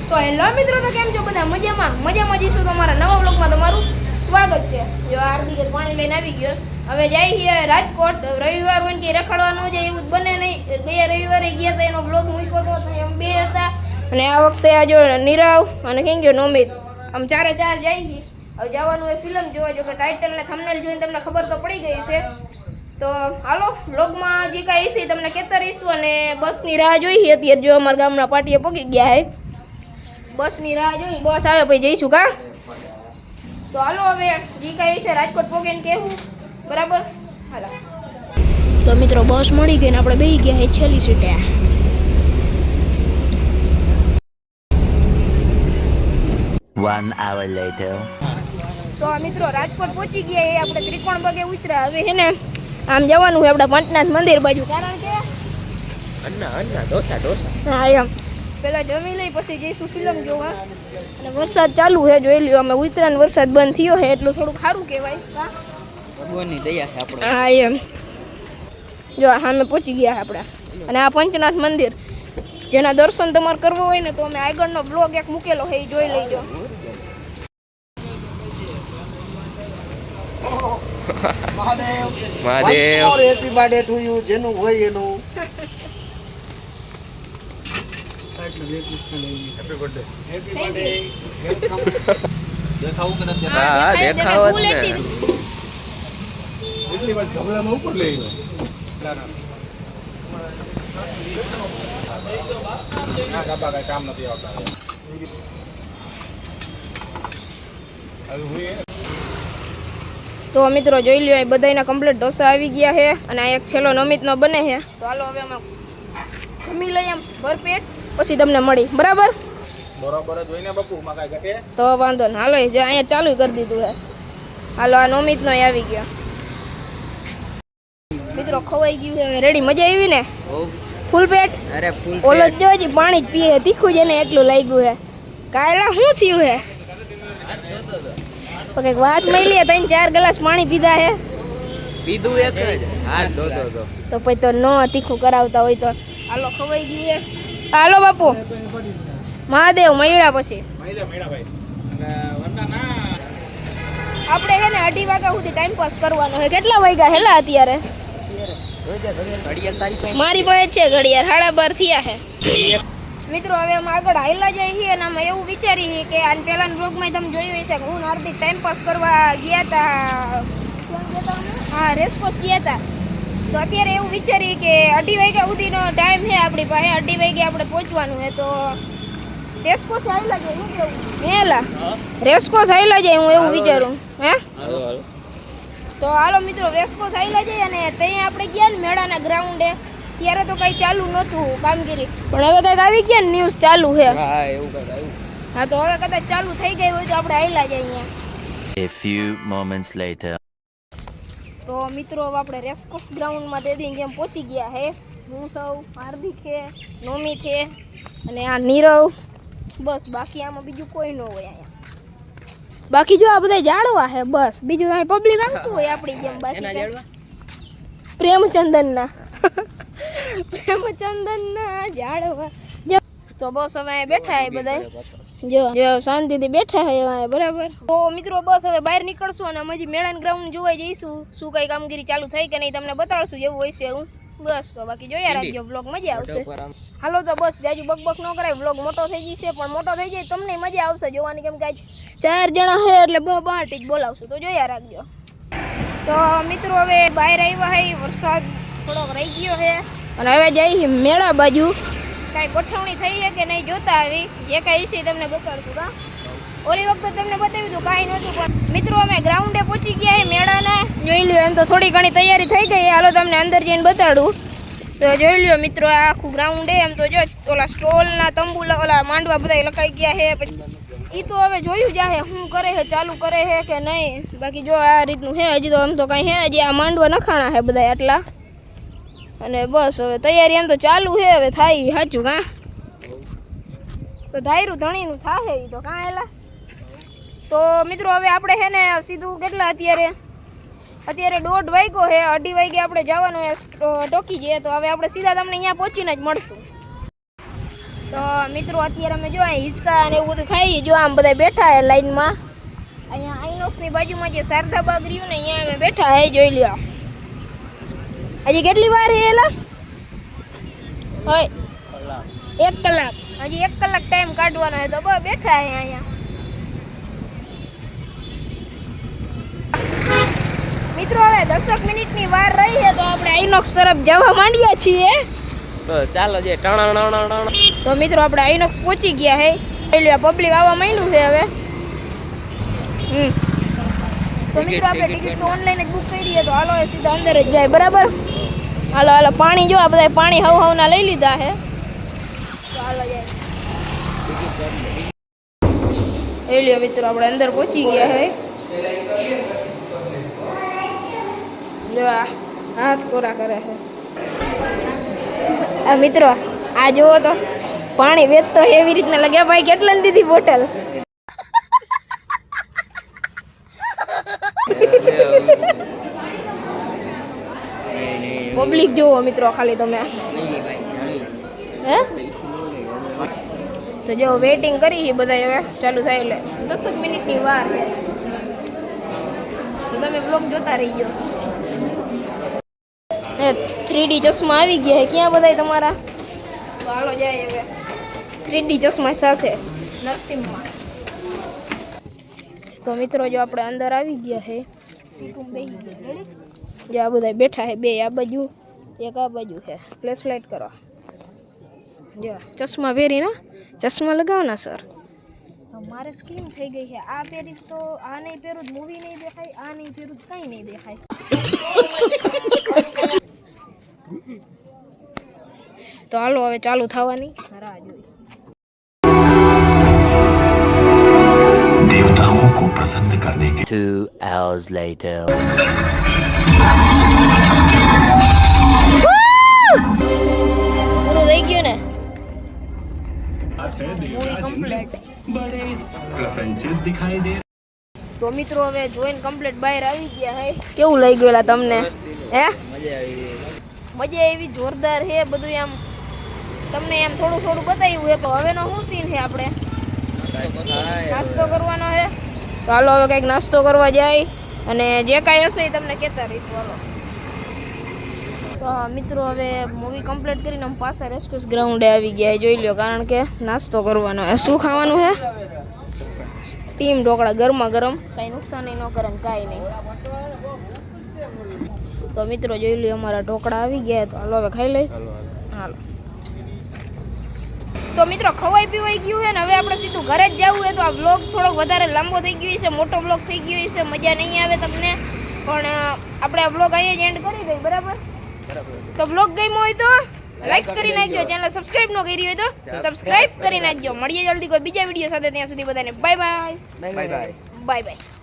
તો હેલો મિત્રો, તો કેમ છો બધા? મજામાં જઈશું. તમારા નવા બ્લોગમાં તમારું સ્વાગત છે. જો હાર્દિક પાણી લઈને આવી ગયો. હવે જાય છે રાજકોટ. રવિવાર હોય કે રખડવા ન જાય એવું બને નહીં. ગયા રવિવારે ગયા હતા, એનો બ્લોગ મૂક્યો હતો, અમે બે હતા. અને આ વખતે આ જો નીરવ અને કેમ ગયો નોમિત, આમ ચારે ચાર જાય છે. હવે જવાનું એ ફિલ્મ જોવા. જો કે ટાઇટલ ને થંબનેલ જોઈને તમને ખબર તો પડી ગઈ છે. તો હાલો બ્લોગમાં જે કાંઈ છે તમને કહેતા રહીશું. અને બસની રાહ જોઈએ અત્યારે. જો અમારા ગામના પાટીએ પગી ગયા હે. બસની રાહ જોઈ, બસ આવે પછી જઈશું કા. તો હાલો હવે જે કાંઈ છે રાજકોટ પોગીને કહેવું, બરાબર? હાલો. તો મિત્રો બસ મળી ગઈ ને આપણે બેસી ગયા હે છેલ્લી સીટે. One hour later. તો મિત્રો રાજકોટ પહોંચી ગયા એ આપણે ત્રિકોણ પગે ઉતર્યા. હવે હે ને આમ જવાનું છે આપણે પંચનાથ મંદિર બાજુ, કારણ કે હા એમ પેલા જમી લઈ પછી જઈશું ફિલ્મ જોવા. અને વરસાદ ચાલુ છે, જોઈ લ્યો. અમે ઉતરાને વરસાદ બંધ થયો છે એટલું થોડું સારું કહેવાય. ભગવાનની દયા છે આપણે. હા એમ જો સામે પહોંચી ગયા આપણે. અને આ પંચનાથ મંદિર જેના દર્શન તમારે કરવા હોય ને તો અમે આગળનો બ્લોગ એક મૂકેલો છે, એ જોઈ લેજો. Mahadev happy birthday to you. જેનું હોય એનું હેપી બર્થડે. દેખાવું કે નથી? હા દેખાવ જ ને. એટલી વાર ઢબલામાં ઉપર લઈ ના કાબા કઈ કામ નથી આવતા. તો મિત્રો જોઈ લ્યો, એ બધાના કમ્પ્લીટ ઢોસા આવી ગયા છે. અને આ એક છેલ્લો નમિતનો બને છે. તો હાલો હવે અમે જમી લઈએ એમ ભરપેટ, પછી તમને મળી. બરાબર બરોબર જ હોય ને બાપુ, માં કઈ ઘટે તો વાંધો ને. હાલો જો અહીંયા ચાલુ કરી દીધું છે. હાલો આ નમિતનો આવી ગયો. મિત્રો ખવાઈ ગયું છે, રેડી. મજા આવી ને? ફૂલ પેટ? અરે ફૂલ ઓલો જો હજી પાણી જ પીએ, તીખું જ એને એટલું લાગ્યું છે. કાયલા શું થયું છે? તો કંઈક વાત મળી, 3-4 ગ્લાસ પાણી પીધા છે. પીધું એક જ. હા દો તો પછી તો ન તીખું કરાવતા હોય તો. હાલો ખવાઈ ગયું છે. હાલો બાપુ મહાદેવ મળ્યા પછી. આપણે છે ને 2:30 વાગ્યા સુધી ટાઈમ પાસ કરવાનો છે. કેટલા વાગ્યા હેલા અત્યારે? મારી પાસે છે ઘડિયાળ, 12:30 થયા છે. મિત્રો હવે અમે આગળ હાઈલા જઈએ છીએ. અને અમે એવું વિચારીએ છીએ કે આને પહેલાના બ્લોગમાં તમે જોયું હશે કે હું હાર્દિક ટાઈમ પાસ કરવા ગયા હતા. હા રેસકોર્સ ગયા હતા. તો અત્યારે એવું વિચારીએ કે 2:30 વાગ્યા સુધીનો ટાઈમ છે આપણી પાસે. 2:30 વાગે આપણે પહોંચવાનું છે. તો રેસકોર્સ હાઈલા જાય હું કેવું હેલા? રેસકોર્સ હાઈલા જાય હું એવું વિચારું. હે તો હાલો મિત્રો રેસકોર્સ હાઈલા જાય. અને ત્યાં આપણે ગયા ને મેળાના ગ્રાઉન્ડે, ત્યારે તો કઈ ચાલુ નહોતું કામગીરી, પણ હવે કઈક આવી ગયા ને ન્યૂઝ ચાલુ છે. હા એવું કઈ આવ્યું. હા તો હવે કદાચ ચાલુ થઈ ગઈ હોય તો આપણે હાઈલા જાય અહીંયા. A few moments later. તો મિત્રો હવે આપણે રેસકોર્સ ગ્રાઉન્ડમાં તેથી જેમ પહોંચી ગયા હે. હું સૌ હાર્દિક છે, નોમી છે અને આ નીરવ. બસ બાકી આમાં બીજું કોઈ ન હોય અહીંયા. બાકી જો આ બધા જાળવા છે બસ, બીજું અહીં પબ્લિક આવતું હોય આપણી જેમ. બાકી પ્રેમચંદનના જાળવા. તો બસ હવે અહીં બેઠા હે બધા. જો શાંતિથી બેઠા હે અહીંયા, બરાબર. તો મિત્રો બસ હવે બહાર નીકળશું અને અમે મેળાના ગ્રાઉન્ડ જોવા જઈશું. શું કઈ કામગીરી ચાલુ થઈ કે નહીં તમને બતાડશું જેવું હોય છે એવું. બસ તો બાકી જોયા રાખજો, બ્લોગ મજા આવશે. હાલો તો બસ જાજુ બકબક ન કરાય, બ્લોગ મોટો થઈ જશે. પણ મોટો થઈ જાય તમને મજા આવશે જોવાની, કેમ કે આજ 4 જણા છે એટલે બાટી જ બોલાવશું. તો જોયા રાખજો. તો મિત્રો હવે બહાર આવ્યા છે, વરસાદ થોડોક રહી ગયો છે. અને હવે જઈ મેળા બાજુ. કાંઈ ગોઠવણી થઈ છે કે નહીં જોતા આવી. જે કાંઈ છે તમને બતાડશું. કા ઓલી વખતે તમને બતાવ્યું હતું કાંઈ નહોતું. પણ મિત્રો અમે ગ્રાઉન્ડે પહોંચી ગયા છે મેળાના. જોઈ લ્યો, એમ તો થોડી ઘણી તૈયારી થઈ ગઈ. હાલો તમને અંદર જઈને બતાડું. તો જોઈ લ્યો મિત્રો આ આખું ગ્રાઉન્ડ છે. એમ તો જો ઓલા સ્ટોલના તંબુ ઓલા માંડવા બધા લખાઈ ગયા છે. પછી એ તો હવે જોયું જાહે શું કરે છે, ચાલુ કરે છે કે નહીં. બાકી જો આ રીતનું છે. હજી તો એમ તો કાંઈ છે, હજી આ માંડવા નખાણા છે બધા આટલા. અને બસ હવે તૈયારી એમ તો ચાલુ છે. હવે થાય સાચું કાં તો ધાયરું ધણીનું થાય એ તો કાં એલા. તો મિત્રો હવે આપણે છે ને સીધું કેટલા અત્યારે 1:30 વાગ્યો છે. 2:30 વાગે આપણે જવાનું ટોકી જઈએ. તો હવે આપણે સીધા તમને અહીંયા પહોંચીને જ મળશું. તો મિત્રો અત્યારે અમે જો અહીં હિંચકા અને એવું બધું ખાઈએ જો આમ બધા બેઠા હે લાઈનમાં અહીંયા આઈનોક્સની બાજુમાં જે શારદા બાગ રહ્યું ને અહીંયા અમે બેઠા હે જોઈ લ્યો હજી કેટલી વાર હે એલા હોય 1 કલાક હજી 1 કલાક ટાઈમ કાઢવાનો હે તો બસ બેઠા હે અહીંયા મિત્રો હવે 10 મિનિટની વાર રહી છે તો આપણે આઈનોક્સ તરફ જવા માંડ્યા છીએ તો ચાલો જે ટણ તો મિત્રો આપણે આઈનોક્સ પહોંચી ગયા હે એટલે પબ્લિક આવવા માંડ્યું છે હવે તો મિત્રો આપણે ટિકિટ તો ઓનલાઈન જ બુક કરી છે તો હાલો એ સીધા અંદર જ જાય બરાબર હાલો હાલો પાણી જો આ બધા પાણી હવના લઈ લીધા છે તો હાલો જાય એ લ્યો મિત્રો આપણે અંદર પહોંચી ગયા હે જો આ હાથ કોરા કરે છે આ મિત્રો આ જુઓ તો પાણી વેચતો એવી રીતના લાગ્યા ભાઈ કેટલા દીધી બોટલ પબ્લિક જુઓ મિત્રો ખાલી તમે હે તો જો વેઇટિંગ કરી બધા હવે ચાલુ થાય એટલે 10 મિનિટની વાર છે તો તમે બ્લોગ જોતા રહી ગયો 3D ચશ્મા આવી ગયા છે ક્યાં બધાય તમારા તો હાલો જાય હવે 3D ચશ્મા સાથે નરસિંહમાં તો મિત્રો જો આપણે અંદર આવી ગયા છે સીટું બેસી ગયા જે આ બધા બેઠા છે બે આ બાજુ એક આ બાજુ છે ફ્લેશ લાઇટ કરો જો ચશ્મા પહેરીને ચશ્મા લગાવના સર મારે સ્ક્રીન થઈ ગઈ છે આ પહેરીશ તો આ નહીં પહેરું મૂવી નહીં દેખાય આ નહીં પહેરું કંઈ નહીં દેખાય તો હાલો હવે ચાલુ થવાની રાહ જોઈ देवताओं को प्रसन्न करने के 2 hours later પૂરું થઈ ગયું ને મૂવી કમ્પ્લીટ प्रसन्नचित दिखाई दे તો મિત્રો હવે જોઈને કમ્પ્લીટ બહાર આવી ગયા હે કેવું લઈ ગયેલા તમને હે મજા આવી જોરદાર હે બધું આમ તમને એમ થોડું થોડું બતાવ્યું હે પણ હવેનો શું સીન છે આપણે નાસ્તો કરવાનો છે તો હાલો હવે કંઈક નાસ્તો કરવા જાય અને જે કાંઈ હશે એ તમને કહેતા રહીશું હાલો તો મિત્રો હવે મૂવી કમ્પ્લીટ કરીને અમે પાછા રેસ્ક્યુસ ગ્રાઉન્ડે આવી ગયા જોઈ લ્યો કારણ કે નાસ્તો કરવાનો છે શું ખાવાનું છે સ્ટીમ ઢોકળા ગરમા ગરમ કાંઈ નુકસાન ન કરે ને કાંઈ નહીં તો મિત્રો જોઈ લ્યો અમારા ઢોકળા આવી ગયા તો હાલો હવે ખાઈ લઈ હાલો તો મિત્રો ખવાઈ પીવાઈ ગયું છે ને હવે આપણે સીધું ઘરે જ જવું હોય તો આ વ્લોગ થોડોક વધારે લાંબો થઈ ગયો છે મોટો વ્લોગ થઈ ગયો છે મજા નહીં આવે તમને પણ આપણે આ વ્લોગ અહીંયા જ એન્ડ કરી દઈએ બરાબર તો વ્લોગ ગમ્યો હોય તો લાઈક કરી નાખજો ચેનલ સબસ્ક્રાઇબ ન કરી હોય તો સબસ્ક્રાઇબ કરી નાખજો મળીએ જલ્દી કોઈ બીજા વિડીયો સાથે ત્યાં સુધી બધાને bye bye bye bye bye bye